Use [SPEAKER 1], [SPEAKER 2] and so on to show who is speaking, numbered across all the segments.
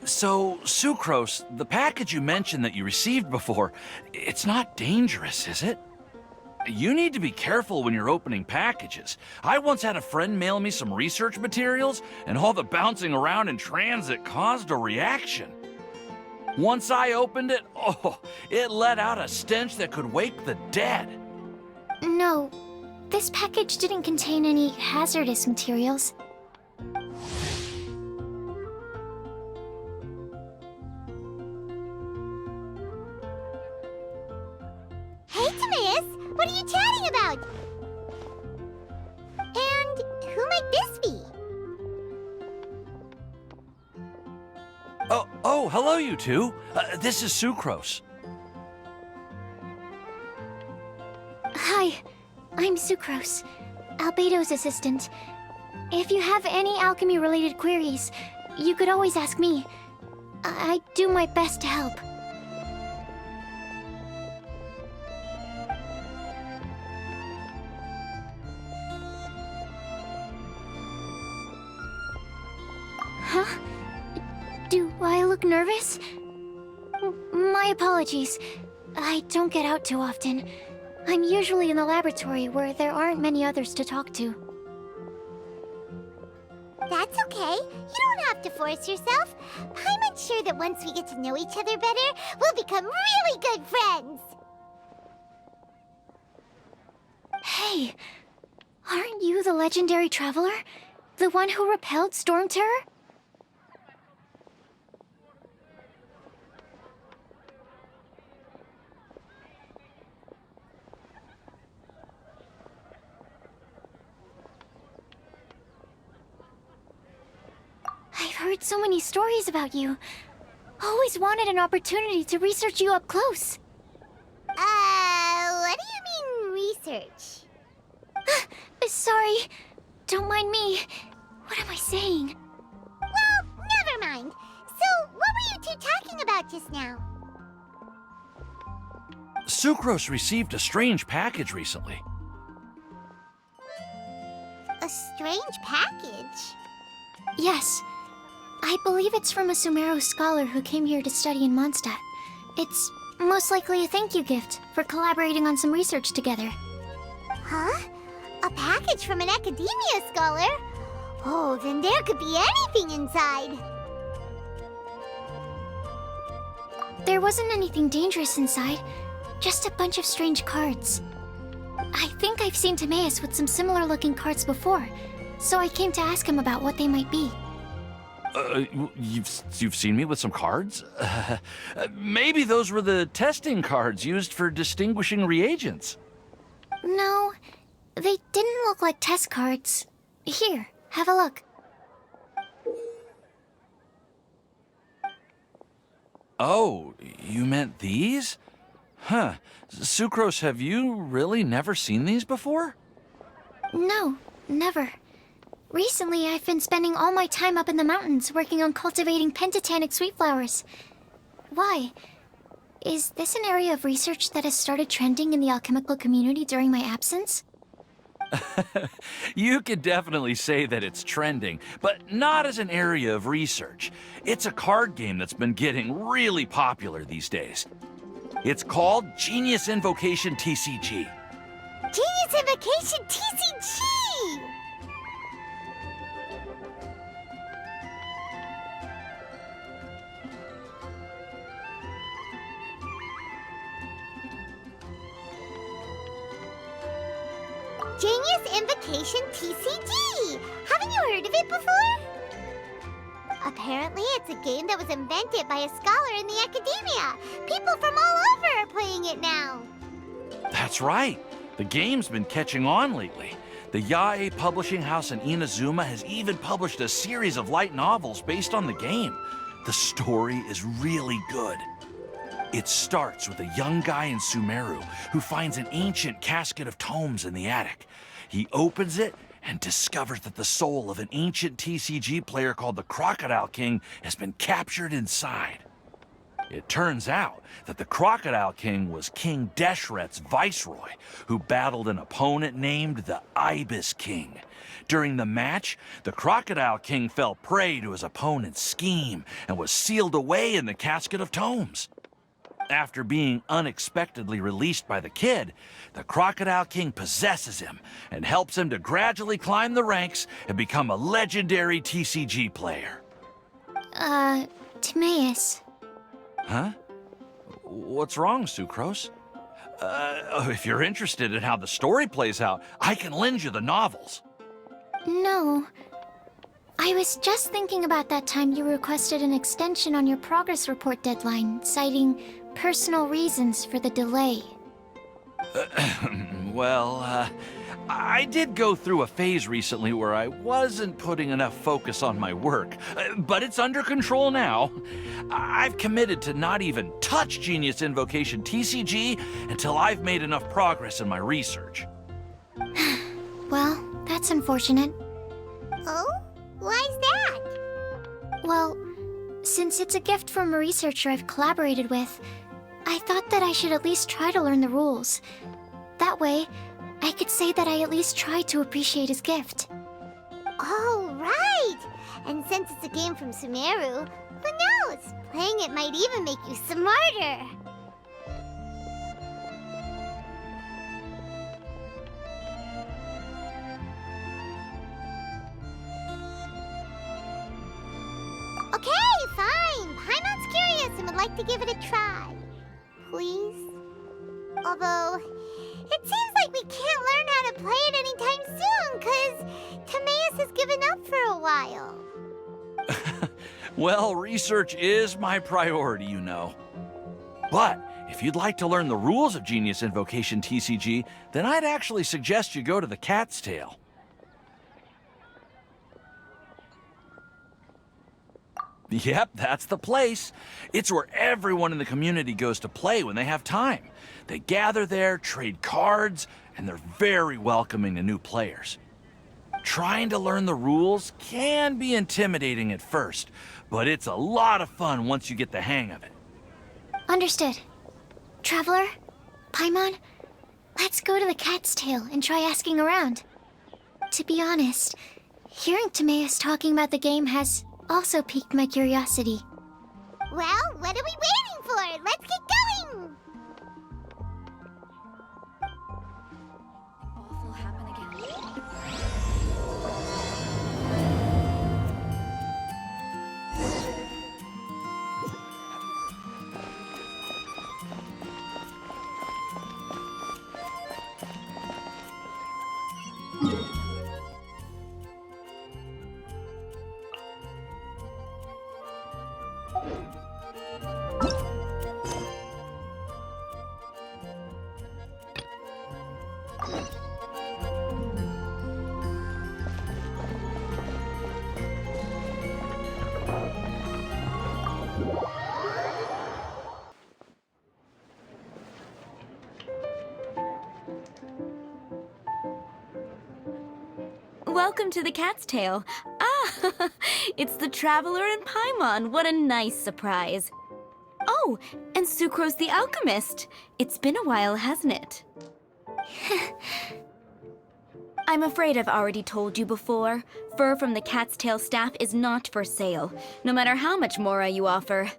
[SPEAKER 1] So, Sucrose, the package you mentioned that you received before, it's not dangerous, is it? You need to be careful when you're opening packages. I once had a friend mail me some research materials, and all the bouncing around in transit caused a reaction. Once I opened it, it let out a stench that could wake the dead.
[SPEAKER 2] No, this package didn't contain any hazardous materials.
[SPEAKER 3] Hey, Timaeus! What are you chatting about? And who might this be?
[SPEAKER 1] Oh, hello, you two. This is Sucrose.
[SPEAKER 2] Hi, I'm Sucrose, Albedo's assistant. If you have any alchemy-related queries, you could always ask me. I do my best to help. Huh? Do I look nervous? My apologies. I don't get out too often. I'm usually in the laboratory where there aren't many others to talk to.
[SPEAKER 3] That's okay. You don't have to force yourself. I'm sure that once we get to know each other better, we'll become really good friends.
[SPEAKER 2] Hey, aren't you the legendary traveler? The one who repelled Storm Terror? I've heard so many stories about you. Always wanted an opportunity to research you up close.
[SPEAKER 3] What do you mean, research?
[SPEAKER 2] Sorry. Don't mind me. What am I saying?
[SPEAKER 3] Well, never mind. So, what were you two talking about just now?
[SPEAKER 1] Sucrose received a strange package recently.
[SPEAKER 3] A strange package?
[SPEAKER 2] Yes. I believe it's from a Sumeru scholar who came here to study in Mondstadt. It's most likely a thank you gift for collaborating on some research together.
[SPEAKER 3] Huh? A package from an academia scholar? Oh, then there could be anything inside.
[SPEAKER 2] There wasn't anything dangerous inside, just a bunch of strange cards. I think I've seen Timaeus with some similar looking cards before, so I came to ask him about what they might be.
[SPEAKER 1] You've seen me with some cards? Maybe those were the testing cards used for distinguishing reagents.
[SPEAKER 2] No, they didn't look like test cards. Here, have a look.
[SPEAKER 1] Oh, you meant these? Huh. Sucrose, have you really never seen these before?
[SPEAKER 2] No, never. Recently, I've been spending all my time up in the mountains working on cultivating pentatonic sweet flowers. Why? Is this an area of research that has started trending in the alchemical community during my absence?
[SPEAKER 1] You could definitely say that it's trending, but not as an area of research. It's a card game that's been getting really popular these days. It's called Genius Invocation TCG.
[SPEAKER 3] Genius Invocation TCG! Genius Invocation TCG! Haven't you heard of it before? Apparently, it's a game that was invented by a scholar in the academia. People from all over are playing it now.
[SPEAKER 1] That's right. The game's been catching on lately. The Yae publishing house in Inazuma has even published a series of light novels based on the game. The story is really good. It starts with a young guy in Sumeru who finds an ancient casket of tomes in the attic. He opens it and discovers that the soul of an ancient TCG player called the Crocodile King has been captured inside. It turns out that the Crocodile King was King Deshret's viceroy, who battled an opponent named the Ibis King. During the match, the Crocodile King fell prey to his opponent's scheme and was sealed away in the Casket of Tomes. After being unexpectedly released by the kid, the Crocodile King possesses him and helps him to gradually climb the ranks and become a legendary TCG player.
[SPEAKER 2] Timaeus.
[SPEAKER 1] Huh? What's wrong, Sucrose? If you're interested in how the story plays out, I can lend you the novels.
[SPEAKER 2] No. I was just thinking about that time you requested an extension on your progress report deadline, citing personal reasons for the delay.
[SPEAKER 1] Well, I did go through a phase recently where I wasn't putting enough focus on my work, but it's under control now. I've committed to not even touch Genius Invocation TCG until I've made enough progress in my research.
[SPEAKER 2] Well, that's unfortunate.
[SPEAKER 3] Oh? Why's that?
[SPEAKER 2] Well, since it's a gift from a researcher I've collaborated with, I thought that I should at least try to learn the rules. That way, I could say that I at least tried to appreciate his gift.
[SPEAKER 3] Oh, right! And since it's a game from Sumeru, who knows? Playing it might even make you smarter. Okay, fine. Paimon's curious and would like to give it a try. Please? Although, it seems like we can't learn how to play it anytime soon, 'cause Timaeus has given up for a while.
[SPEAKER 1] Well, research is my priority, you know. But if you'd like to learn the rules of Genius Invocation TCG, then I'd actually suggest you go to the Cat's Tail. Yep, that's the place. It's where everyone in the community goes to play when they have time. They gather there, trade cards, and they're very welcoming to new players. Trying to learn the rules can be intimidating at first, but it's a lot of fun once you get the hang of it.
[SPEAKER 2] Understood. Traveler, Paimon, let's go to the Cat's Tail and try asking around. To be honest, hearing Timaeus talking about the game has also piqued my curiosity.
[SPEAKER 3] Well, what are we waiting for? Let's get going!
[SPEAKER 4] Awful happen again. Welcome to the Cat's Tail. Ah, it's the Traveler and Paimon. What a nice surprise. Oh, and Sucrose the Alchemist. It's been a while, hasn't it? I'm afraid I've already told you before. Fur from the Cat's Tail staff is not for sale, no matter how much mora you offer.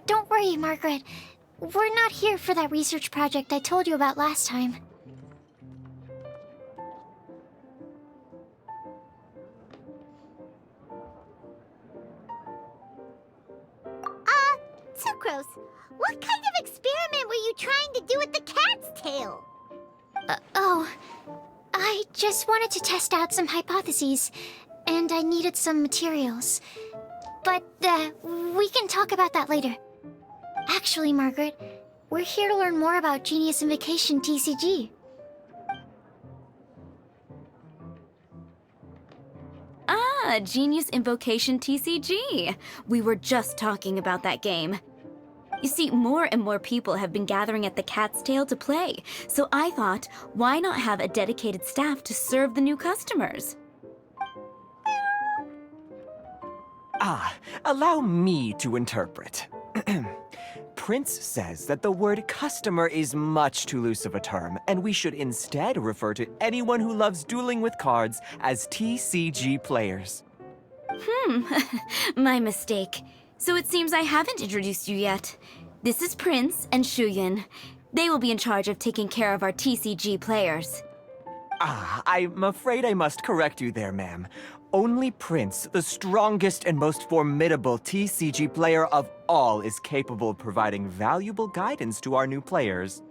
[SPEAKER 2] Don't worry, Margaret. We're not here for that research project I told you about last time.
[SPEAKER 3] Sucrose, what kind of experiment were you trying to do with the cat's tail?
[SPEAKER 2] I just wanted to test out some hypotheses, and I needed some materials. But, we can talk about that later. Actually, Margaret, we're here to learn more about Genius Invocation TCG.
[SPEAKER 4] Ah, Genius Invocation TCG. We were just talking about that game. You see, more and more people have been gathering at the Cat's Tail to play, so I thought, why not have a dedicated staff to serve the new customers?
[SPEAKER 5] Allow me to interpret. Prince says that the word customer is much too loose of a term, and we should instead refer to anyone who loves dueling with cards as TCG players.
[SPEAKER 4] My mistake. So it seems I haven't introduced you yet. This is Prince and Shuyan. They will be in charge of taking care of our TCG players.
[SPEAKER 5] I'm afraid I must correct you there, ma'am. Only Prince, the strongest and most formidable TCG player of all, is capable of providing valuable guidance to our new players.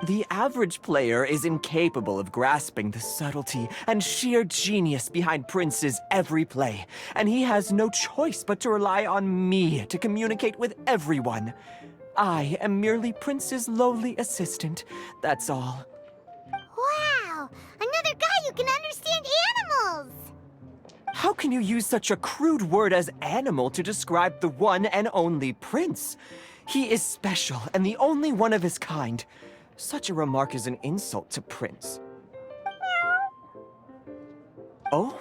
[SPEAKER 5] The average player is incapable of grasping the subtlety and sheer genius behind Prince's every play, and he has no choice but to rely on me to communicate with everyone. I am merely Prince's lowly assistant, that's all.
[SPEAKER 3] Wow! Another guy who can understand animals!
[SPEAKER 5] How can you use such a crude word as animal to describe the one and only Prince? He is special and the only one of his kind. Such a remark is an insult to Prince. Oh?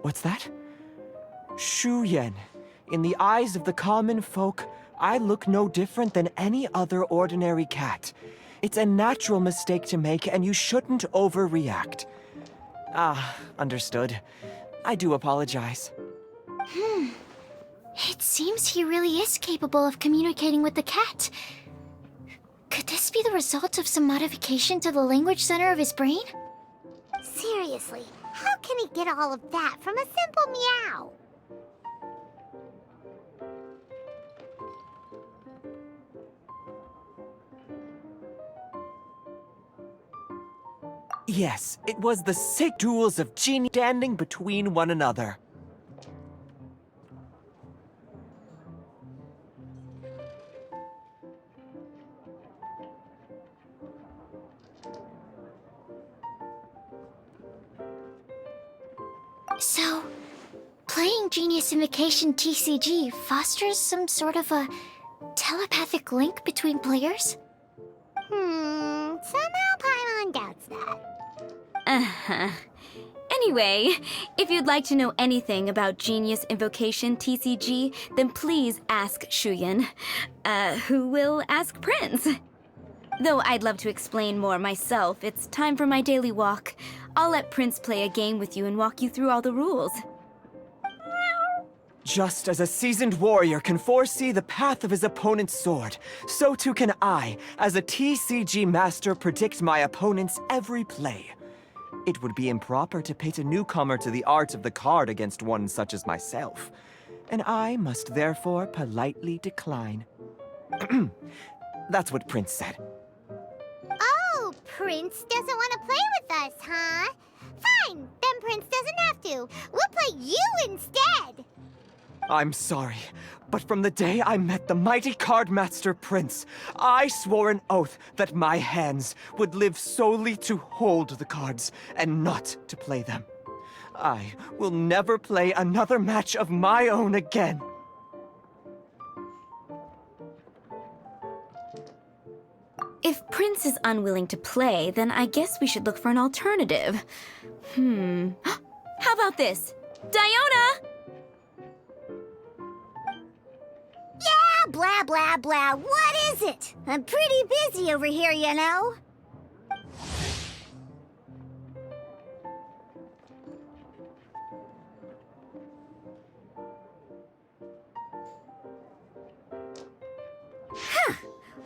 [SPEAKER 5] What's that? Shuyan. In the eyes of the common folk, I look no different than any other ordinary cat. It's a natural mistake to make, and you shouldn't overreact. Understood. I do apologize.
[SPEAKER 2] It seems he really is capable of communicating with the cat. Could this be the result of some modification to the language center of his brain?
[SPEAKER 3] Seriously, how can he get all of that from a simple meow?
[SPEAKER 5] Yes, it was the sick duels of genius standing between one another.
[SPEAKER 2] So, playing Genius Invocation TCG fosters some sort of a telepathic link between players?
[SPEAKER 3] Somehow Paimon doubts that.
[SPEAKER 4] Anyway, if you'd like to know anything about Genius Invocation TCG, then please ask Shuyan, who will ask Prince. Though I'd love to explain more myself, it's time for my daily walk. I'll let Prince play a game with you and walk you through all the rules.
[SPEAKER 5] Just as a seasoned warrior can foresee the path of his opponent's sword, so too can I, as a TCG master, predict my opponent's every play. It would be improper to pit a newcomer to the art of the card against one such as myself, and I must therefore politely decline. That's what Prince said.
[SPEAKER 3] Oh, Prince doesn't want to play with us, huh? Fine, then Prince doesn't have to. We'll play you instead.
[SPEAKER 5] I'm sorry, but from the day I met the mighty cardmaster Prince, I swore an oath that my hands would live solely to hold the cards and not to play them. I will never play another match of my own again.
[SPEAKER 4] If Prince is unwilling to play, then I guess we should look for an alternative. How about this? Diona!
[SPEAKER 3] Yeah, blah, blah, blah. What is it? I'm pretty busy over here, you know.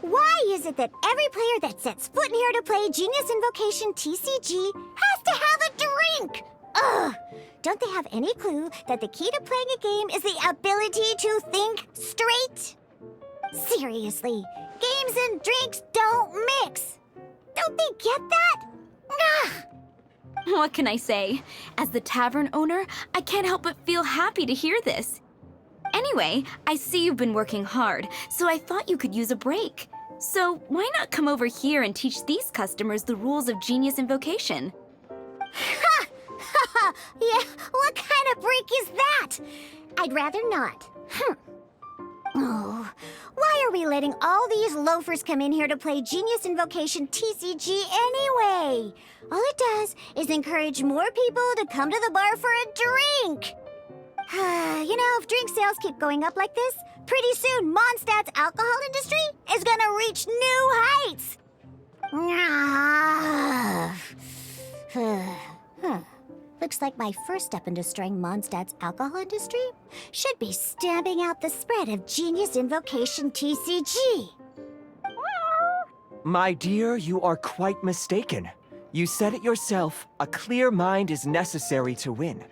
[SPEAKER 3] Why is it that every player that sets foot in here to play Genius Invocation TCG has to have a drink? Ugh! Don't they have any clue that the key to playing a game is the ability to think straight? Seriously, games and drinks don't mix. Don't they get that? Ugh!
[SPEAKER 4] What can I say? As the tavern owner, I can't help but feel happy to hear this. Anyway, I see you've been working hard, so I thought you could use a break. So why not come over here and teach these customers the rules of Genius Invocation?
[SPEAKER 3] Ha! Ha! Yeah, what kind of break is that? I'd rather not. Oh, why are we letting all these loafers come in here to play Genius Invocation TCG anyway? All it does is encourage more people to come to the bar for a drink. You know, if drink sales keep going up like this, pretty soon Mondstadt's alcohol industry is gonna reach new heights. Looks like my first step in destroying Mondstadt's alcohol industry should be stamping out the spread of Genius Invocation TCG.
[SPEAKER 5] My dear, you are quite mistaken. You said it yourself, a clear mind is necessary to win.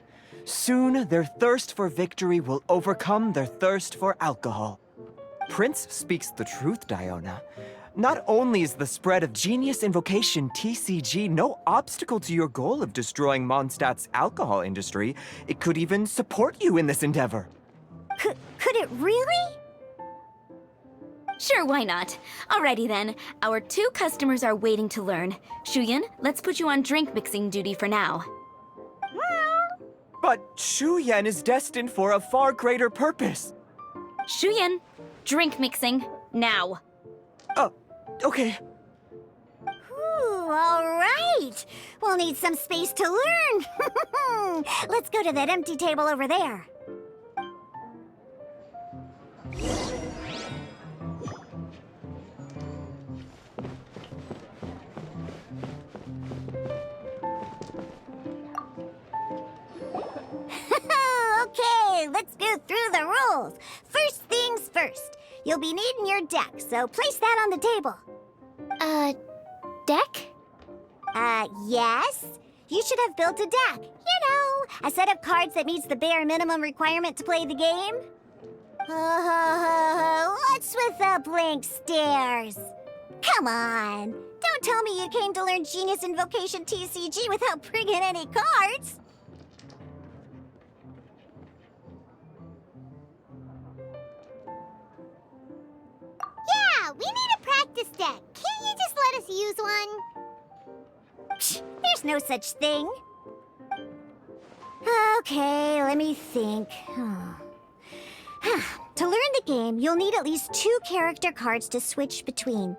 [SPEAKER 5] Soon, their thirst for victory will overcome their thirst for alcohol. Prince speaks the truth, Diona. Not only is the spread of Genius Invocation TCG no obstacle to your goal of destroying Mondstadt's alcohol industry, it could even support you in this endeavor.
[SPEAKER 3] Could it really?
[SPEAKER 4] Sure, why not? Alrighty then, our 2 customers are waiting to learn. Shuyan, let's put you on drink mixing duty for now.
[SPEAKER 5] But Shu Yan is destined for a far greater purpose.
[SPEAKER 4] Shuyan, drink mixing, now.
[SPEAKER 5] Okay.
[SPEAKER 3] Ooh, all right. We'll need some space to learn. Let's go to that empty table over there. Okay, let's go through the rules. First things first. You'll be needing your deck, so place that on the table.
[SPEAKER 2] Deck?
[SPEAKER 3] Yes. You should have built a deck. You know, a set of cards that meets the bare minimum requirement to play the game. What's with the blank stares? Come on. Don't tell me you came to learn Genius Invocation TCG without bringing any cards. Yeah, we need a practice deck. Can't you just let us use one? Psh, there's no such thing. Okay, let me think. To learn the game, you'll need at least 2 character cards to switch between.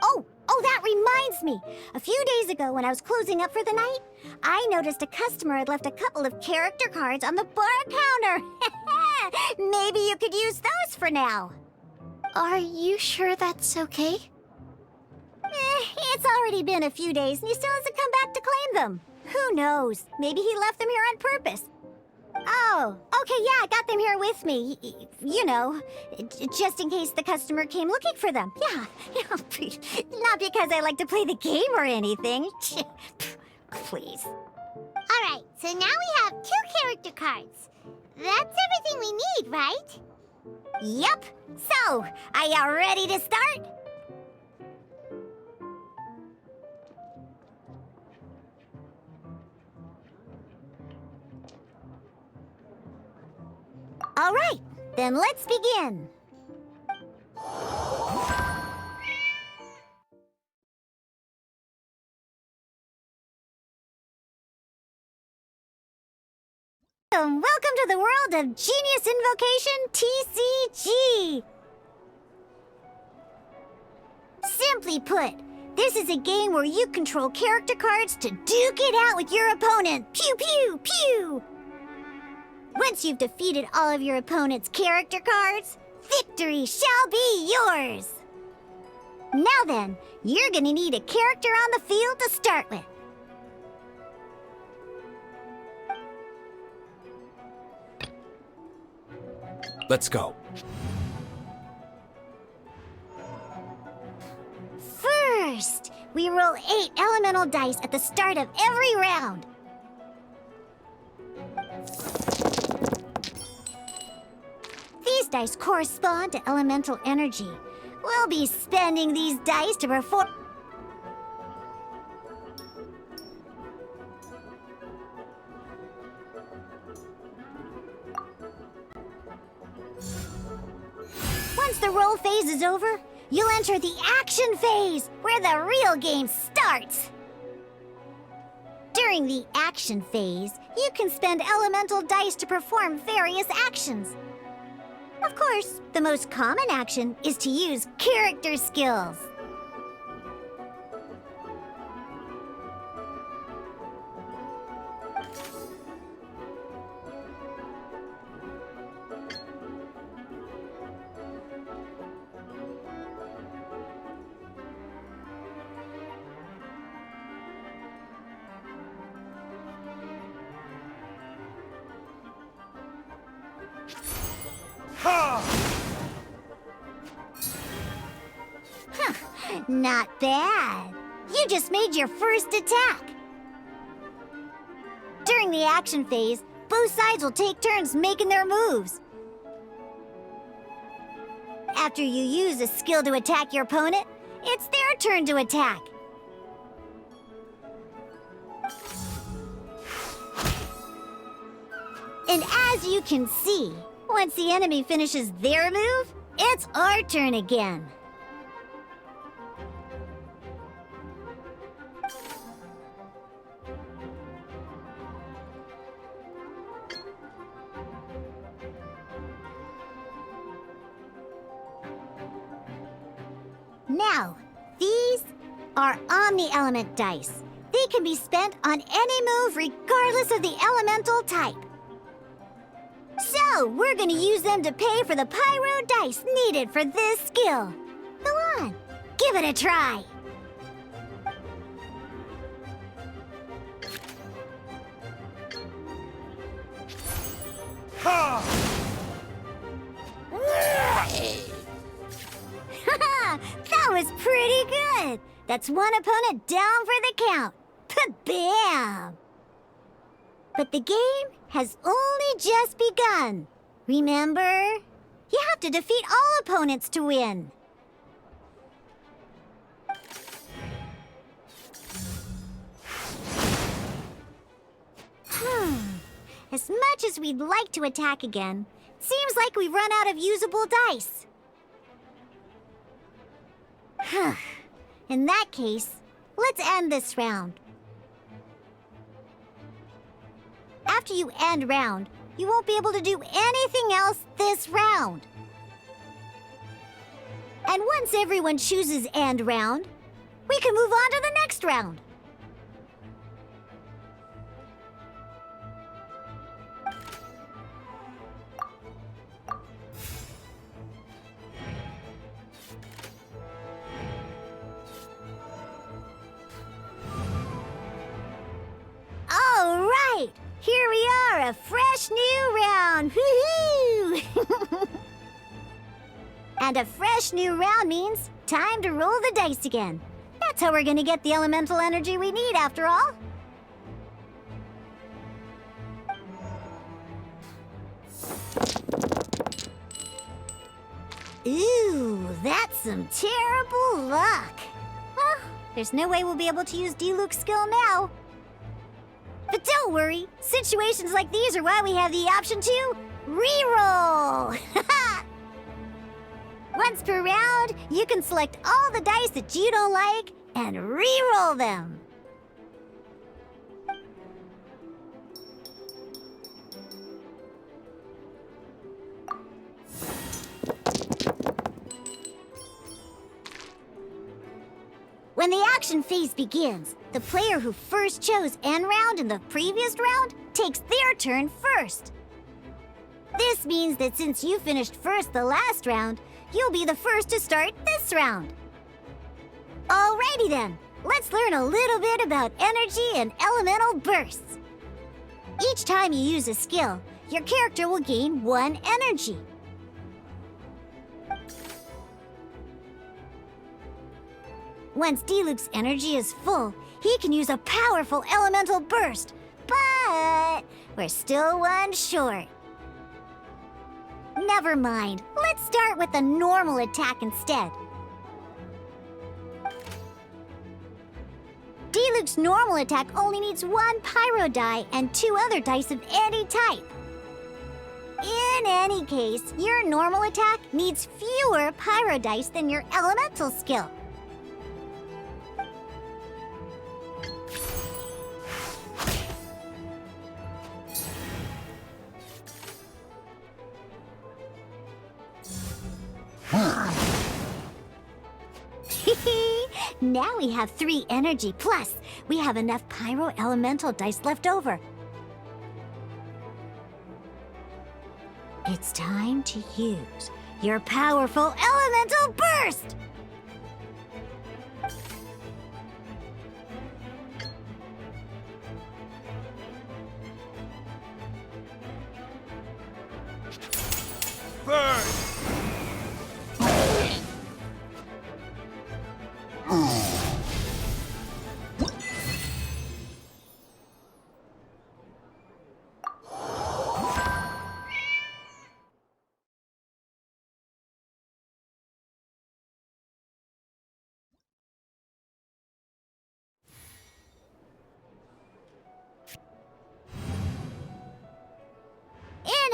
[SPEAKER 3] Oh, that reminds me. A few days ago, when I was closing up for the night, I noticed a customer had left a couple of character cards on the bar counter. Maybe you could use those for now.
[SPEAKER 2] Are you sure that's okay?
[SPEAKER 3] It's already been a few days and he still hasn't come back to claim them. Who knows? Maybe he left them here on purpose. Oh, okay, yeah, I got them here with me. You know, just in case the customer came looking for them. Yeah, not because I like to play the game or anything. Please. All right, so now we have 2 character cards. That's everything we need, right? Yep. So, are you ready to start? All right, then let's begin. Welcome to the world of Genius Invocation TCG! Simply put, this is a game where you control character cards to duke it out with your opponent. Pew, pew, pew! Once you've defeated all of your opponent's character cards, victory shall be yours! Now then, you're gonna need a character on the field to start with.
[SPEAKER 6] Let's go.
[SPEAKER 3] First, we roll 8 elemental dice at the start of every round. These dice correspond to elemental energy. We'll be spending these dice to perform... Once the roll phase is over, you'll enter the action phase, where the real game starts. During the action phase, you can spend elemental dice to perform various actions. Of course, the most common action is to use character skills. Not bad. You just made your first attack. During the action phase, both sides will take turns making their moves. After you use a skill to attack your opponent, it's their turn to attack. And as you can see, once the enemy finishes their move, it's our turn again. Now, these are Omni-Element dice. They can be spent on any move regardless of the elemental type. So, we're gonna use them to pay for the pyro dice needed for this skill. Go on, give it a try. That was pretty good. That's one opponent down for the count. Bam! But the game has only just begun. Remember? You have to defeat all opponents to win. As much as we'd like to attack again, it seems like we've run out of usable dice. In that case, let's end this round. After you end round, you won't be able to do anything else this round. And once everyone chooses end round, we can move on to the next round. All right! Here we are, a fresh new round! Woohoo! And a fresh new round means time to roll the dice again. That's how we're gonna get the elemental energy we need, after all. Ooh, that's some terrible luck. Well, there's no way we'll be able to use D-Luke's skill now. But don't worry, situations like these are why we have the option to re-roll! Once per round, you can select all the dice that you don't like and re-roll them. When the action phase begins, the player who first chose end round in the previous round takes their turn first. This means that since you finished first the last round, you'll be the first to start this round. Alrighty then, let's learn a little bit about energy and elemental bursts. Each time you use a skill, your character will gain 1 energy. Once D-Luke's energy is full, he can use a powerful elemental burst, but we're still 1 short. Never mind, let's start with a normal attack instead. D-Luke's normal attack only needs 1 pyro die and 2 other dice of any type. In any case, your normal attack needs fewer pyro dice than your elemental skill. Now we have 3 energy, plus we have enough pyro elemental dice left over. It's time to use your powerful elemental burst!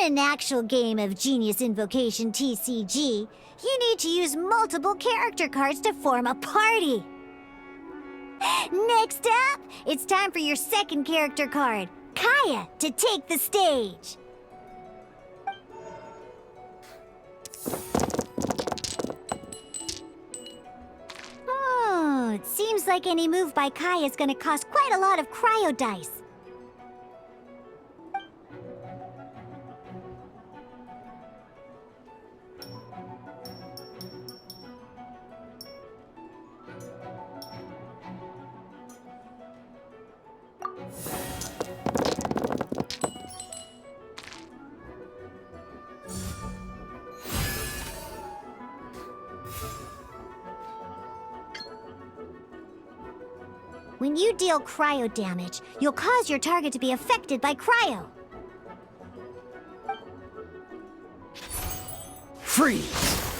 [SPEAKER 3] In an actual game of Genius Invocation TCG, you need to use multiple character cards to form a party. Next up, it's time for your second character card, Kaya, to take the stage. It seems like any move by Kaya is gonna cost quite a lot of cryo dice. When you deal cryo damage, you'll cause your target to be affected by cryo.
[SPEAKER 6] Freeze!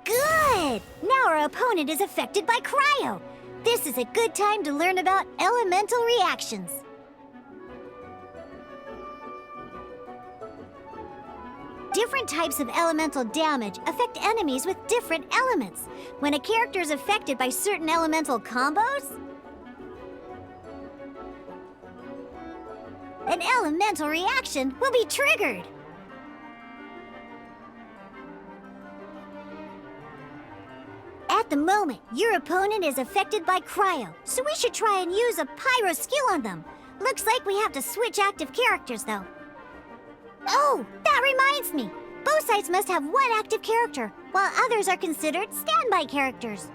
[SPEAKER 3] Good! Now our opponent is affected by cryo. This is a good time to learn about elemental reactions. Different types of elemental damage affect enemies with different elements. When a character is affected by certain elemental combos, an elemental reaction will be triggered. At the moment, your opponent is affected by cryo, so we should try and use a pyro skill on them. Looks like we have to switch active characters, though. Oh, that reminds me! Both sides must have one active character, while others are considered standby characters.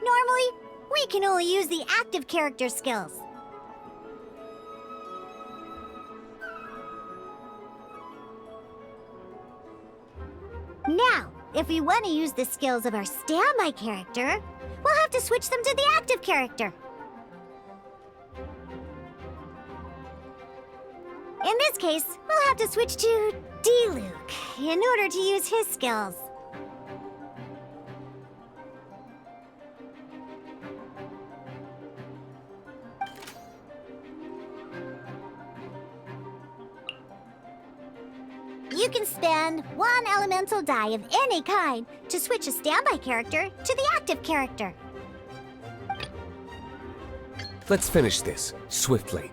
[SPEAKER 3] Normally, we can only use the active character skills. Now, if we want to use the skills of our standby character, we'll have to switch them to the active character. In this case, we'll have to switch to D-Luke in order to use his skills. You can spend one elemental die of any kind to switch a standby character to the active character.
[SPEAKER 6] Let's finish this swiftly.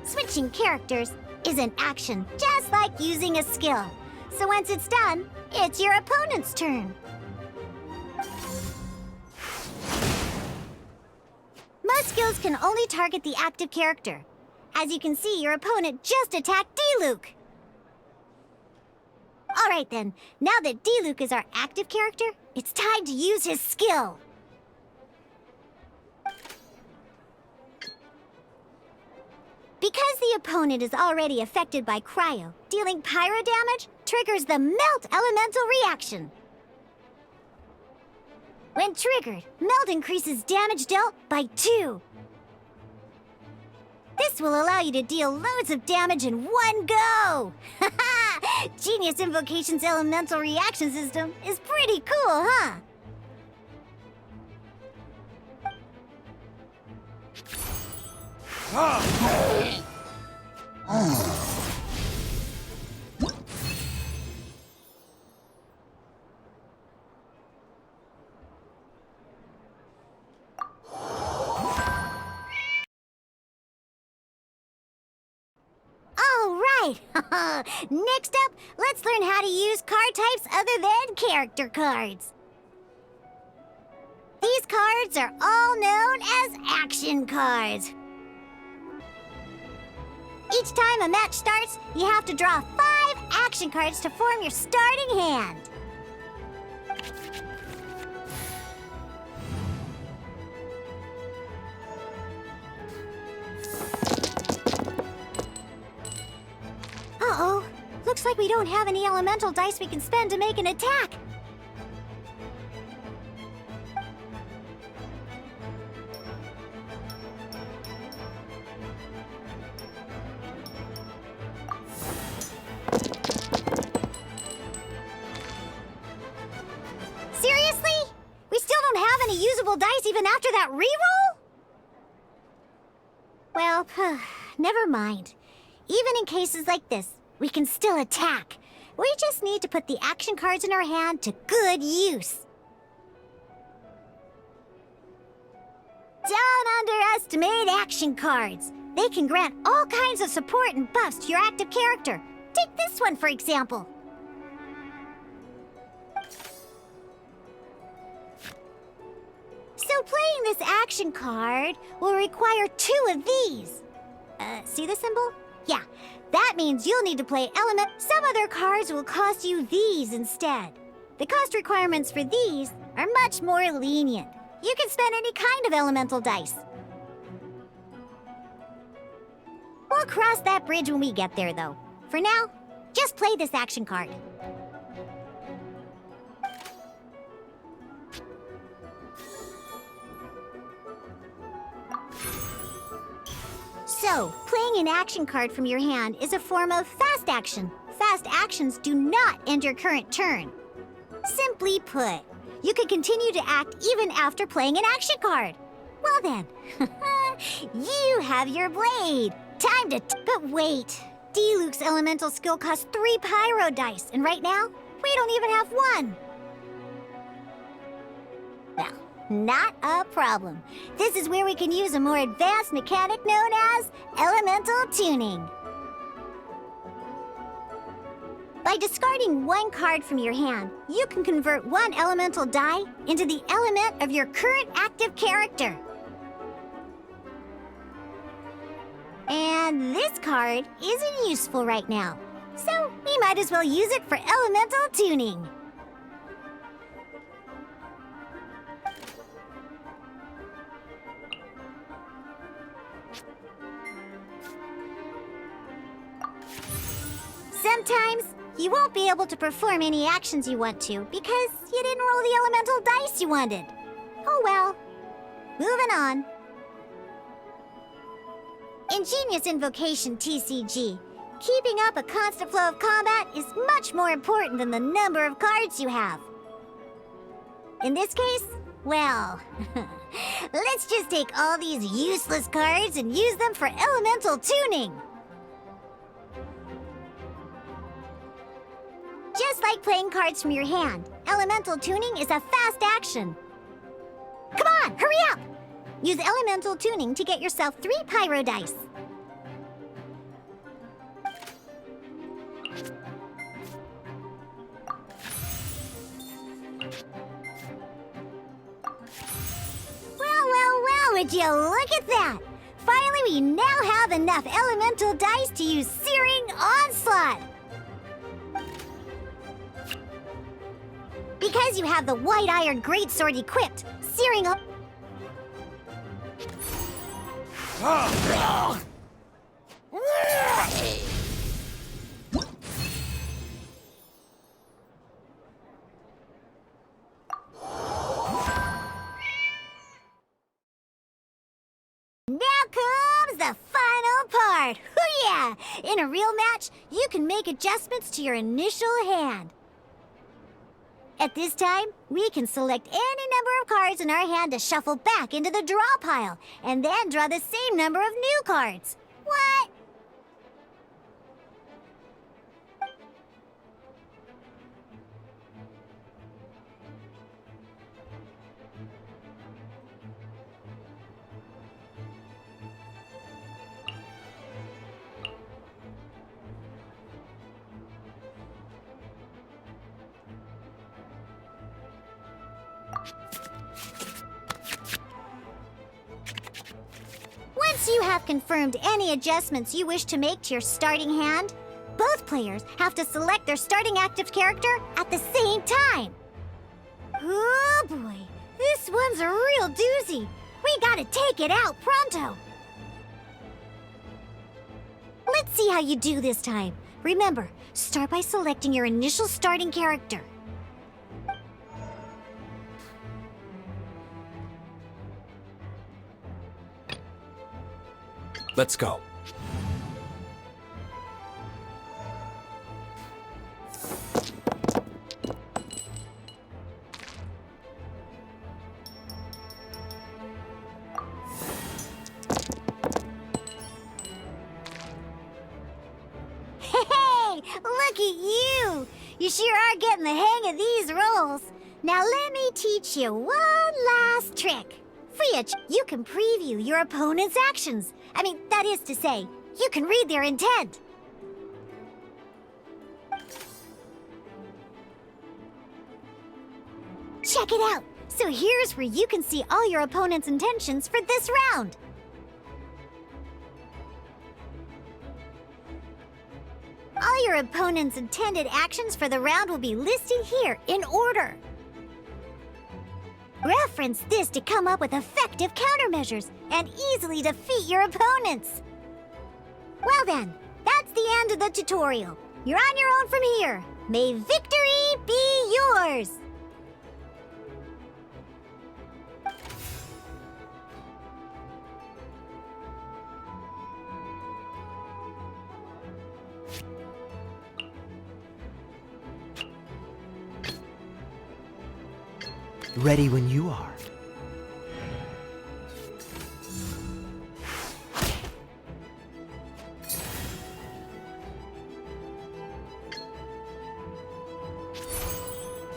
[SPEAKER 3] Switching characters is an action, just like using a skill. So once it's done, it's your opponent's turn. Most skills can only target the active character. As you can see, your opponent just attacked D-Luke. Alright then, now that D-Luke is our active character, it's time to use his skill. Because the opponent is already affected by cryo, dealing pyro damage triggers the melt elemental reaction. When triggered, melt increases damage dealt by 2. This will allow you to deal loads of damage in one go! Haha! Genius Invocation's elemental reaction system is pretty cool, huh? Alright! Next up, let's learn how to use card types other than character cards. These cards are all known as action cards. Each time a match starts, you have to draw 5 action cards to form your starting hand. Uh-oh. Looks like we don't have any elemental dice we can spend to make an attack. even after that reroll? Well, never mind. Even in cases like this, we can still attack. We just need to put the action cards in our hand to good use. Don't underestimate action cards. They can grant all kinds of support and buffs to your active character. Take this one, for example. So playing this action card will require 2 of these. See the symbol? Yeah, that means you'll need to play element. Some other cards will cost you these instead. The cost requirements for these are much more lenient. You can spend any kind of elemental dice. We'll cross that bridge when we get there, though. For now, just play this action card. So, playing an action card from your hand is a form of fast action. Fast actions do not end your current turn. Simply put, you can continue to act even after playing an action card. Well then, you have your blade. Time to but wait. D-Luke's elemental skill costs 3 pyro dice, and right now, we don't even have 1. Now, not a problem. This is where we can use a more advanced mechanic known as elemental tuning. By discarding 1 card from your hand, you can convert 1 elemental die into the element of your current active character. And this card isn't useful right now, so we might as well use it for elemental tuning. Sometimes you won't be able to perform any actions you want to because you didn't roll the elemental dice you wanted. Oh well. Moving on. Ingenious Invocation TCG. Keeping up a constant flow of combat is much more important than the number of cards you have. In this case, well, let's just take all these useless cards and use them for elemental tuning. Just like playing cards from your hand, elemental tuning is a fast action. Come on, hurry up! Use elemental tuning to get yourself 3 pyro dice. Well, would you look at that? Finally, we now have enough elemental dice to use Searing Onslaught. Because you have the White Iron Greatsword equipped, Searing up. Now comes the final part. Hoo-yeah! In a real match, you can make adjustments to your initial hand. At this time, we can select any number of cards in our hand to shuffle back into the draw pile, and then draw the same number of new cards. What? Once you have confirmed any adjustments you wish to make to your starting hand, both players have to select their starting active character at the same time. Oh boy, this one's a real doozy. We gotta take it out pronto. Let's see how you do this time. Remember, start by selecting your initial starting character.
[SPEAKER 6] Let's go.
[SPEAKER 3] You sure are getting the hang of these rolls. Now let me teach you one last trick. Friach, you can preview your opponent's actions. I mean, that is to say, you can read their intent. Check it out! So here's where you can see all your opponent's intentions for this round. All your opponent's intended actions for the round will be listed here in order. Reference this to come up with effective countermeasures and easily defeat your opponents. Well then, that's the end of the tutorial. You're on your own from here. May victory be yours!
[SPEAKER 5] Ready when you are.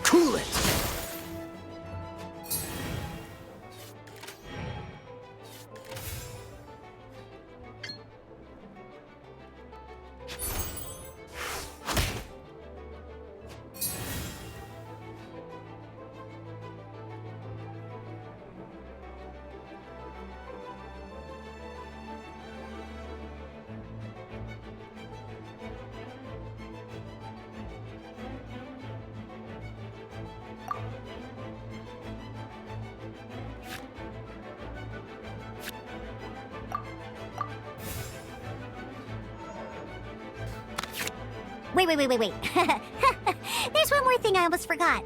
[SPEAKER 6] Cool it!
[SPEAKER 3] Wait. There's one more thing I almost forgot.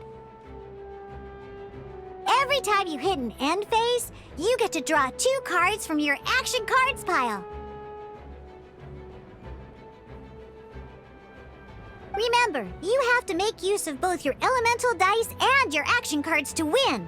[SPEAKER 3] Every time you hit an end phase, you get to draw 2 cards from your action cards pile. Remember, you have to make use of both your elemental dice and your action cards to win.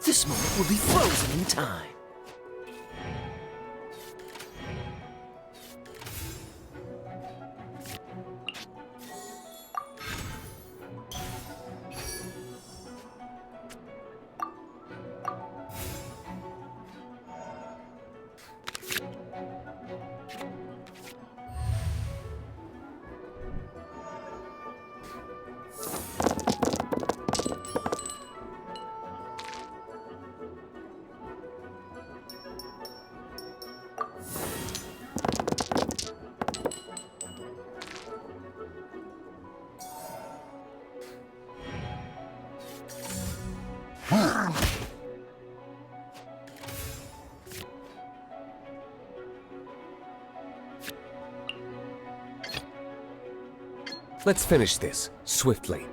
[SPEAKER 6] This moment will be frozen in time. Let's finish this swiftly.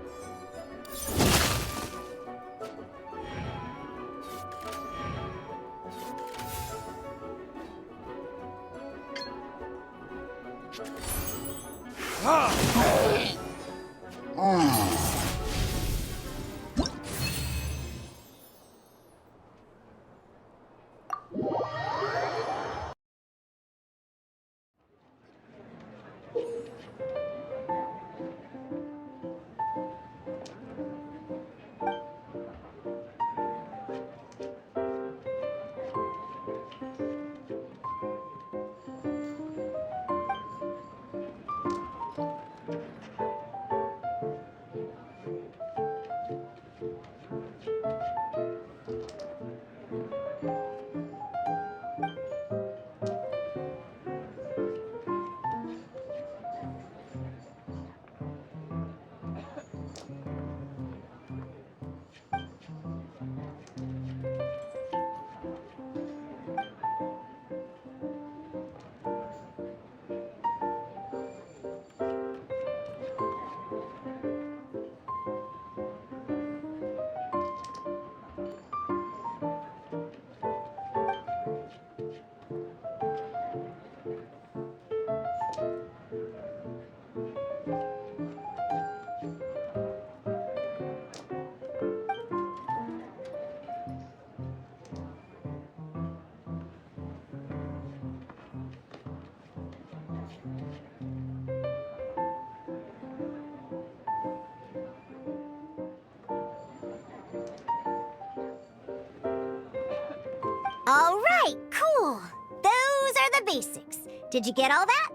[SPEAKER 3] All right, cool. Those are the basics. Did you get all that?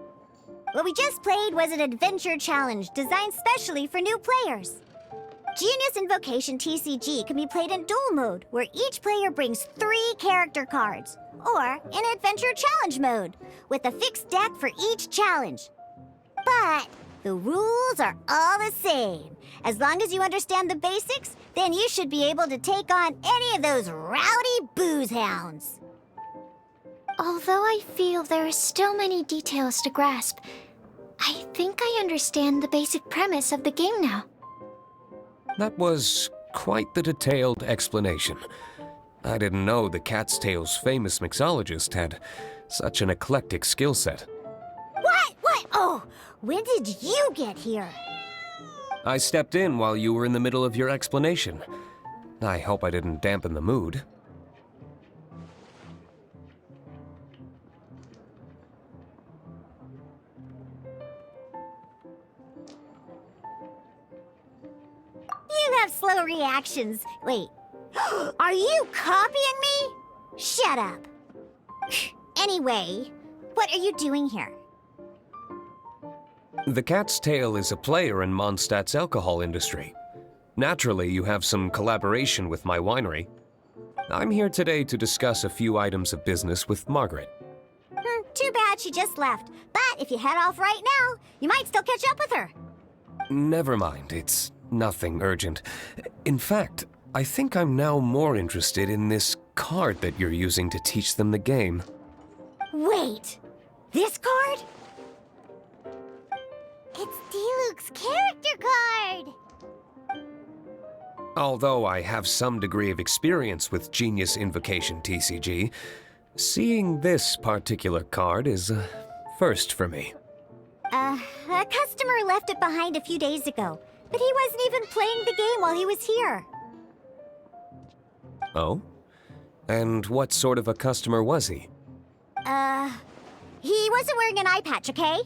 [SPEAKER 3] What we just played was an adventure challenge designed specially for new players. Genius Invocation TCG can be played in duel mode, where each player brings 3 character cards, or in adventure challenge mode, with a fixed deck for each challenge. But the rules are all the same. As long as you understand the basics, then you should be able to take on any of those rowdy booze hounds.
[SPEAKER 2] Although I feel there are still many details to grasp, I think I understand the basic premise of the game now.
[SPEAKER 6] That was quite the detailed explanation. I didn't know the Cat's Tail's famous mixologist had such an eclectic skill set.
[SPEAKER 3] What? Oh, when did you get here?
[SPEAKER 6] I stepped in while you were in the middle of your explanation. I hope I didn't dampen the mood.
[SPEAKER 3] You have slow reactions. Wait, are you copying me? Shut up. Anyway, what are you doing here?
[SPEAKER 6] The Cat's Tail is a player in Mondstadt's alcohol industry. Naturally, you have some collaboration with my winery. I'm here today to discuss a few items of business with Margaret.
[SPEAKER 3] Too bad she just left. But if you head off right now, you might still catch up with her.
[SPEAKER 6] Never mind, it's nothing urgent. In fact, I think I'm now more interested in this card that you're using to teach them the game.
[SPEAKER 3] Wait, this card? It's Diluc's character card!
[SPEAKER 6] Although I have some degree of experience with Genius Invocation TCG, seeing this particular card is a first for me.
[SPEAKER 3] A customer left it behind a few days ago, but he wasn't even playing the game while he was here.
[SPEAKER 6] Oh? And what sort of a customer was he?
[SPEAKER 3] He wasn't wearing an eye patch, okay?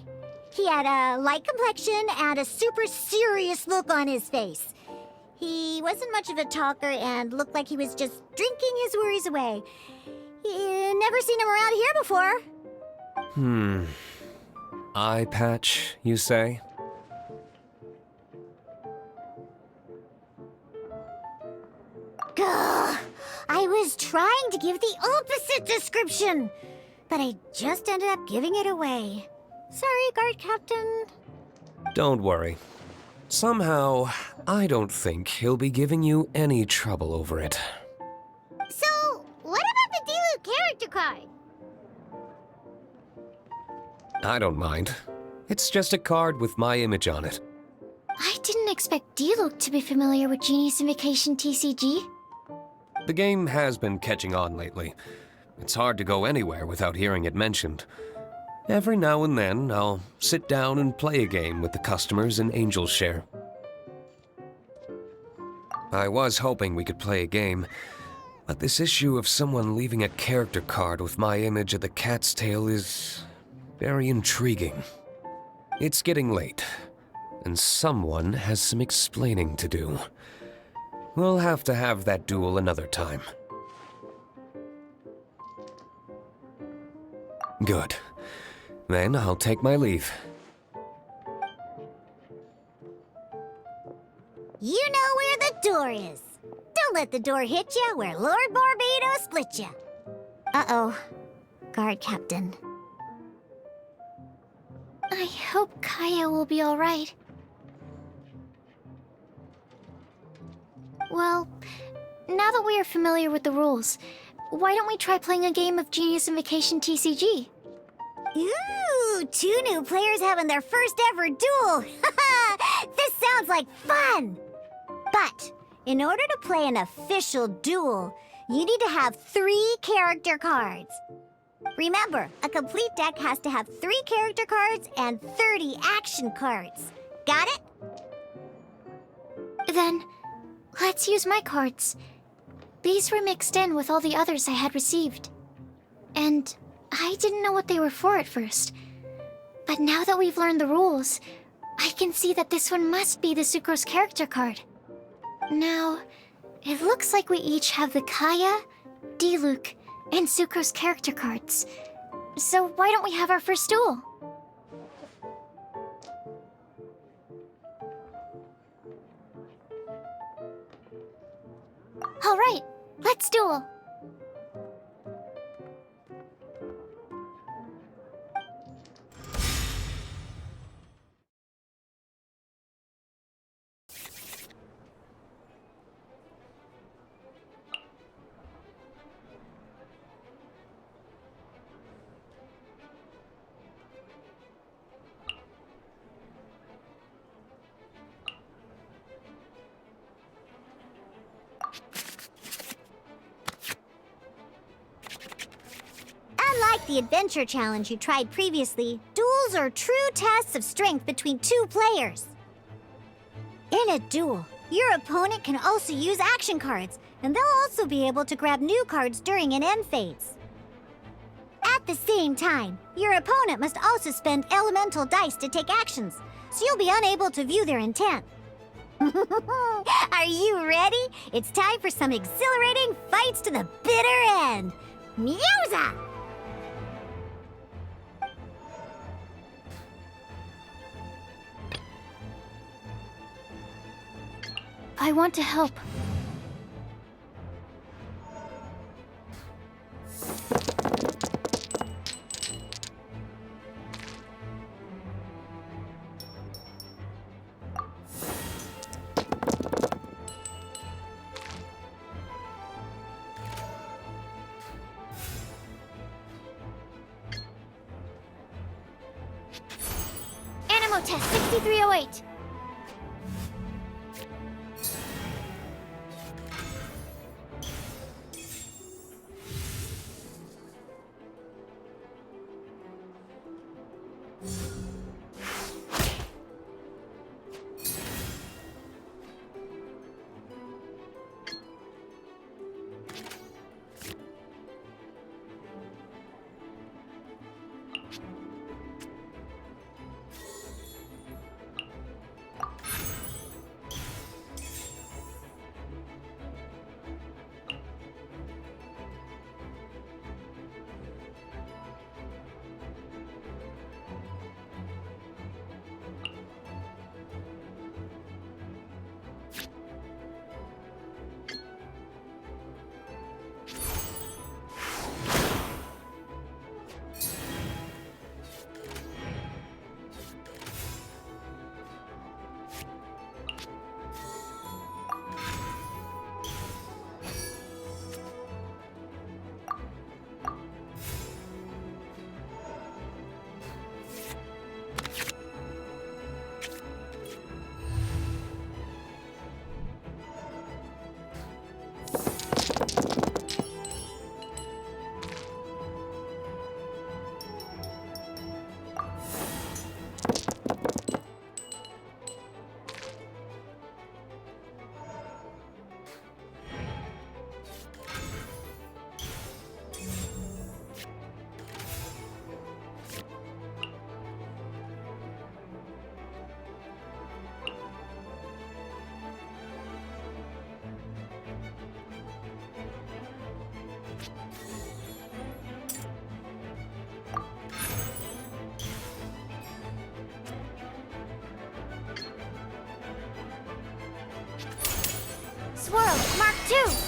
[SPEAKER 3] He had a light complexion and a super serious look on his face. He wasn't much of a talker and looked like he was just drinking his worries away. Never seen him around here before.
[SPEAKER 6] Eye patch, you say?
[SPEAKER 3] Gah! I was trying to give the opposite description, but I just ended up giving it away. Sorry, guard captain.
[SPEAKER 6] Don't worry. Somehow, I don't think he'll be giving you any trouble over it.
[SPEAKER 3] So, what about the Diluc character card?
[SPEAKER 6] I don't mind. It's just a card with my image on it.
[SPEAKER 2] I didn't expect Diluc to be familiar with Genius Invocation TCG.
[SPEAKER 6] The game has been catching on lately. It's hard to go anywhere without hearing it mentioned. Every now and then, I'll sit down and play a game with the customers in Angel's Share. I was hoping we could play a game, but this issue of someone leaving a character card with my image of the Cat's Tail is very intriguing. It's getting late, and someone has some explaining to do. We'll have to have that duel another time. Good. Then I'll take my leave.
[SPEAKER 3] You know where the door is. Don't let the door hit you where Lord Barbados split you. Uh-oh. Guard captain.
[SPEAKER 2] I hope Kaya will be alright. Well, now that we are familiar with the rules, why don't we try playing a game of Genius Invocation TCG?
[SPEAKER 3] Ooh, 2 new players having their first ever duel. This sounds like fun. But in order to play an official duel, you need to have 3 character cards. Remember, a complete deck has to have 3 character cards and 30 action cards. Got it?
[SPEAKER 2] Then, let's use my cards. These were mixed in with all the others I had received. And I didn't know what they were for at first. But now that we've learned the rules, I can see that this one must be the Sucrose character card. Now, it looks like we each have the Kaya, Diluc, And Sucro's character cards. So why don't we have our first duel? All right, let's duel.
[SPEAKER 3] Unlike the adventure challenge you tried previously, duels are true tests of strength between two players. In a duel, your opponent can also use action cards, and they'll also be able to grab new cards during an end phase. At the same time, your opponent must also spend elemental dice to take actions, so you'll be unable to view their intent. Are you ready? It's time for some exhilarating fights to the bitter end. Musa!
[SPEAKER 2] I want to help. Animo test 6308. Swirl, Mark 2!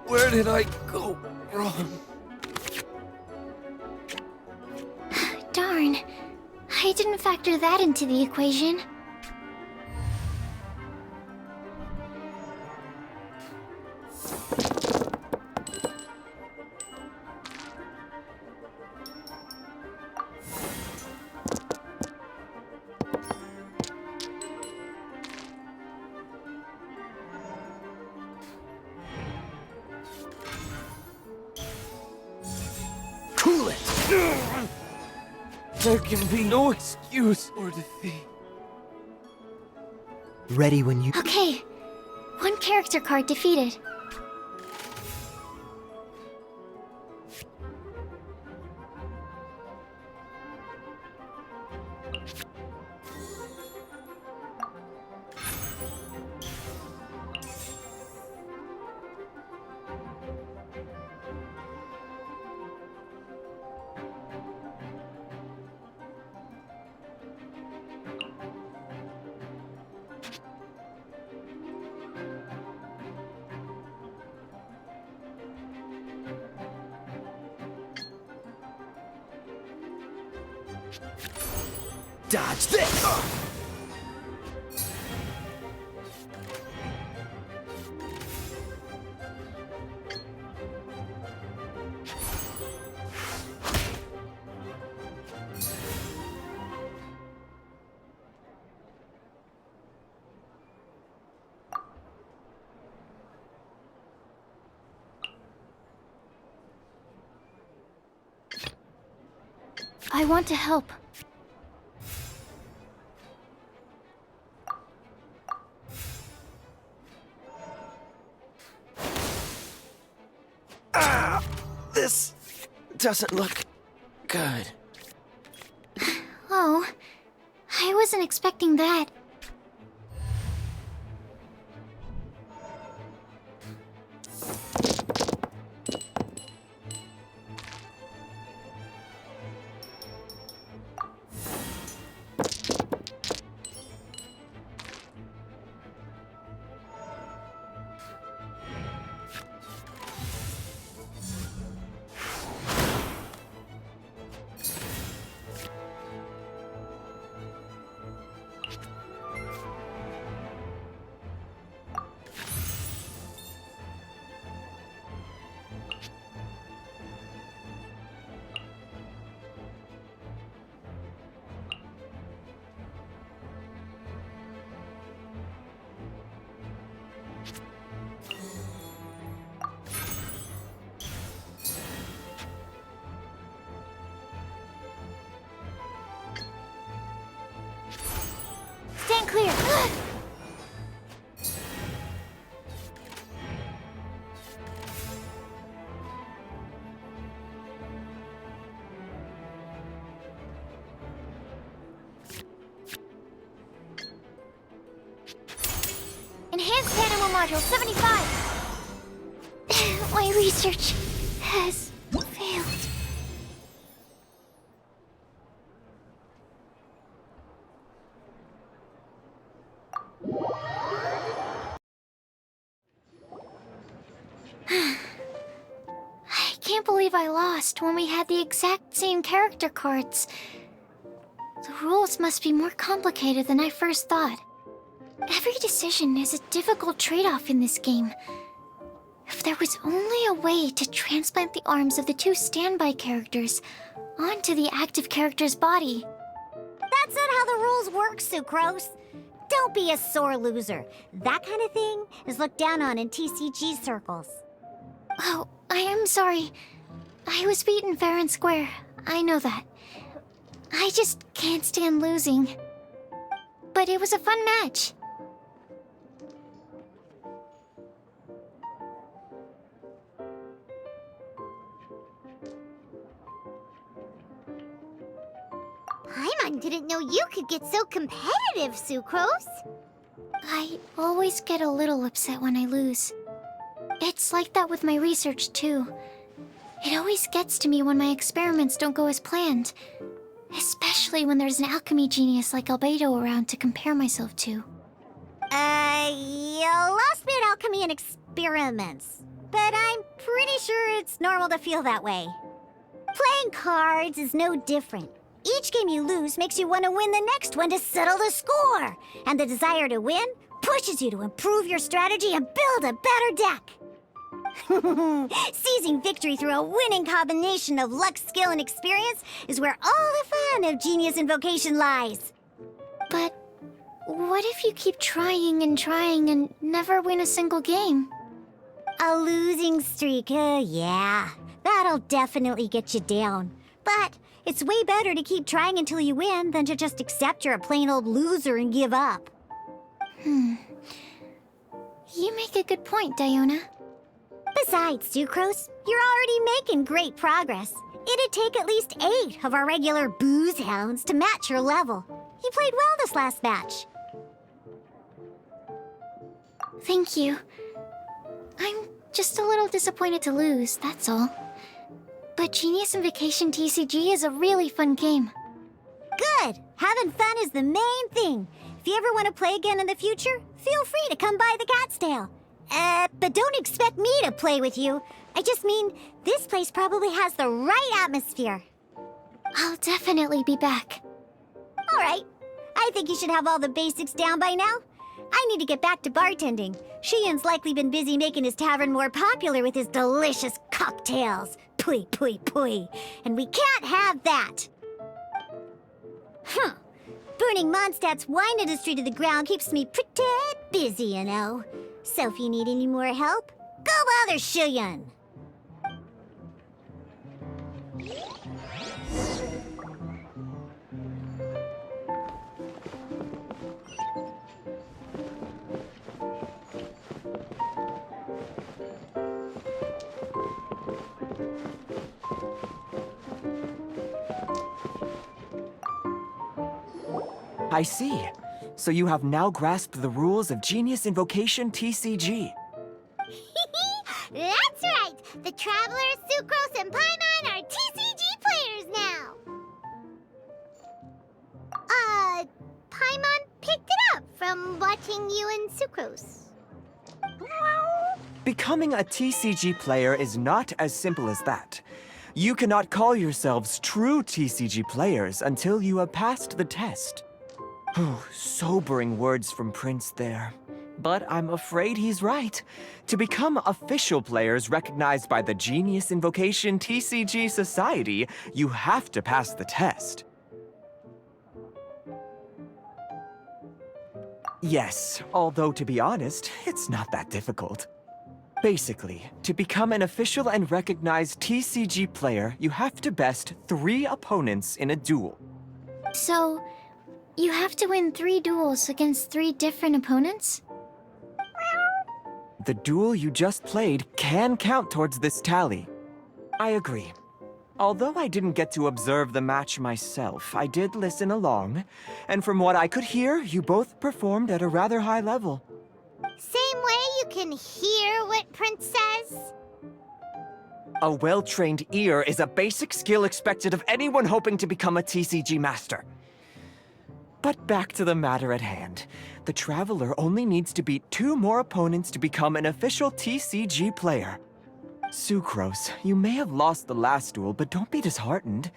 [SPEAKER 6] Where did I go wrong?
[SPEAKER 2] Darn. I didn't factor that into the equation.
[SPEAKER 5] Cool it! There can be no excuse for defeat. Ready when you...
[SPEAKER 2] Okay. One character card defeated.
[SPEAKER 5] Dodge this!
[SPEAKER 2] I want to help.
[SPEAKER 5] This doesn't look good.
[SPEAKER 2] Oh, I wasn't expecting that. Stand clear! Enhanced Animal Module 75! My research has failed. I can't believe I lost when we had the exact same character cards. The rules must be more complicated than I first thought. Every decision is a difficult trade-off in this game. If there was only a way to transplant the arms of the two standby characters onto the active character's body.
[SPEAKER 3] That's not how the rules work, Sucrose. Don't be a sore loser. That kind of thing is looked down on in TCG circles.
[SPEAKER 2] Oh, I am sorry. I was beaten fair and square. I know that. I just can't stand losing. But it was a fun match.
[SPEAKER 3] Paimon didn't know you could get so competitive, Sucrose.
[SPEAKER 2] I always get a little upset when I lose. It's like that with my research, too. It always gets to me when my experiments don't go as planned. Especially when there's an alchemy genius like Albedo around to compare myself to.
[SPEAKER 3] You lost me at alchemy and experiments. But I'm pretty sure it's normal to feel that way. Playing cards is no different. Each game you lose makes you want to win the next one to settle the score. And the desire to win pushes you to improve your strategy and build a better deck. Seizing victory through a winning combination of luck, skill, and experience is where all the fun of Genius Invocation lies.
[SPEAKER 2] But what if you keep trying and never win a single game?
[SPEAKER 3] A losing streak, yeah. That'll definitely get you down. But it's way better to keep trying until you win than to just accept you're a plain old loser and give up.
[SPEAKER 2] You make a good point, Diona.
[SPEAKER 3] Besides, Sucrose, you're already making great progress. It'd take at least 8 of our regular booze hounds to match your level. You played well this last match.
[SPEAKER 2] Thank you. I'm just a little disappointed to lose, that's all. But Genius Invocation TCG is a really fun game.
[SPEAKER 3] Good! Having fun is the main thing. If you ever want to play again in the future, feel free to come by the Cat's Tail. But don't expect me to play with you. I just mean, this place probably has the right atmosphere.
[SPEAKER 2] I'll definitely be back.
[SPEAKER 3] All right. I think you should have all the basics down by now. I need to get back to bartending. Shiyan's likely been busy making his tavern more popular with his delicious cocktails. Pui, pui, pui. And we can't have that. Burning Mondstadt's wine industry to the ground keeps me pretty busy, you know. So if you need any more help, go bother Shiyan.
[SPEAKER 5] I see. So you have now grasped the rules of Genius Invocation TCG.
[SPEAKER 3] That's right! The Travelers, Sucrose, and Paimon are TCG players now! Paimon picked it up from watching you and Sucrose.
[SPEAKER 5] Becoming a TCG player is not as simple as that. You cannot call yourselves true TCG players until you have passed the test. Sobering words from Prince there. But I'm afraid he's right. To become official players recognized by the Genius Invocation TCG Society, you have to pass the test. Yes, although to be honest, it's not that difficult. Basically, to become an official and recognized TCG player, you have to best 3 opponents in a duel.
[SPEAKER 2] So, you have to win 3 duels against 3 different opponents?
[SPEAKER 5] The duel you just played can count towards this tally. I agree. Although I didn't get to observe the match myself, I did listen along, and from what I could hear, you both performed at a rather high level.
[SPEAKER 3] Same way you can hear what Prince says?
[SPEAKER 5] A well-trained ear is a basic skill expected of anyone hoping to become a TCG master. But back to the matter at hand. The Traveler only needs to beat 2 more opponents to become an official TCG player. Sucrose, you may have lost the last duel, but don't be disheartened.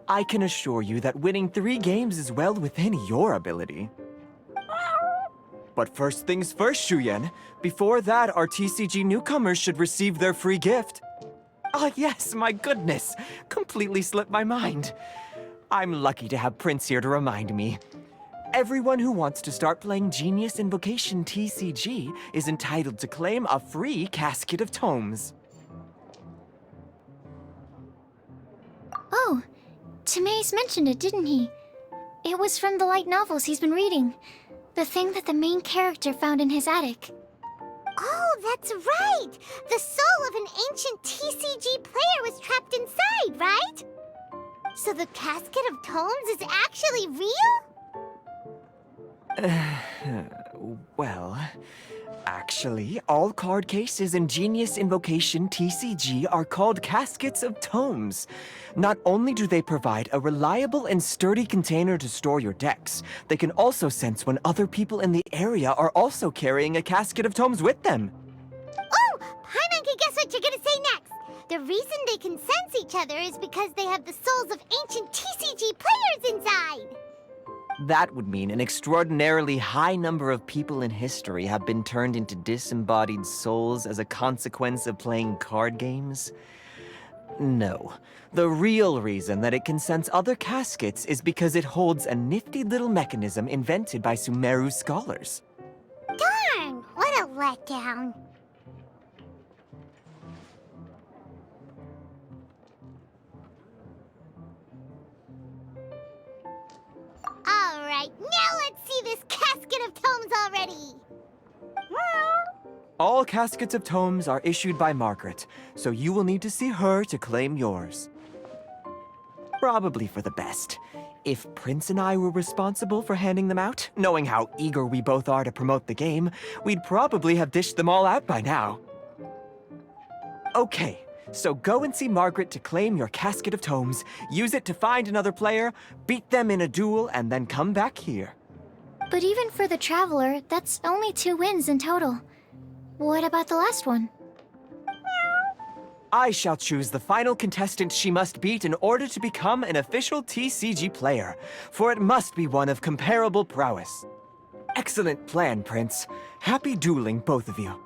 [SPEAKER 5] I can assure you that winning 3 games is well within your ability. But first things first, Shuyen. Before that, our TCG newcomers should receive their free gift. Ah, yes, my goodness. Completely slipped my mind. I'm lucky to have Prince here to remind me. Everyone who wants to start playing Genius Invocation TCG is entitled to claim a free casket of tomes.
[SPEAKER 2] Oh, Timaeus mentioned it, didn't he? It was from the light novels he's been reading. The thing that the main character found in his attic.
[SPEAKER 3] Oh, that's right! The soul of an ancient TCG player was trapped inside, right? So the Casket of Tomes is actually real?
[SPEAKER 5] Well, actually, all card cases in Genius Invocation TCG are called Caskets of Tomes. Not only do they provide a reliable and sturdy container to store your decks, they can also sense when other people in the area are also carrying a Casket of Tomes with them.
[SPEAKER 3] Oh, Paimon can guess what you're gonna say next. The reason they can sense each other is because they have the souls of ancient TCG players inside.
[SPEAKER 5] That would mean an extraordinarily high number of people in history have been turned into disembodied souls as a consequence of playing card games. No. The real reason that it can sense other caskets is because it holds a nifty little mechanism invented by Sumeru scholars.
[SPEAKER 3] Darn, what a letdown. Alright, now let's see this Casket of Tomes already!
[SPEAKER 5] All Caskets of Tomes are issued by Margaret, so you will need to see her to claim yours. Probably for the best. If Prince and I were responsible for handing them out, knowing how eager we both are to promote the game, we'd probably have dished them all out by now. Okay, so go and see Margaret to claim your Casket of Tomes, use it to find another player, beat them in a duel, and then come back here.
[SPEAKER 2] But even for the Traveler, that's only 2 wins in total. What about the last one?
[SPEAKER 5] I shall choose the final contestant she must beat in order to become an official TCG player, for it must be one of comparable prowess. Excellent plan, Prince. Happy dueling, both of you.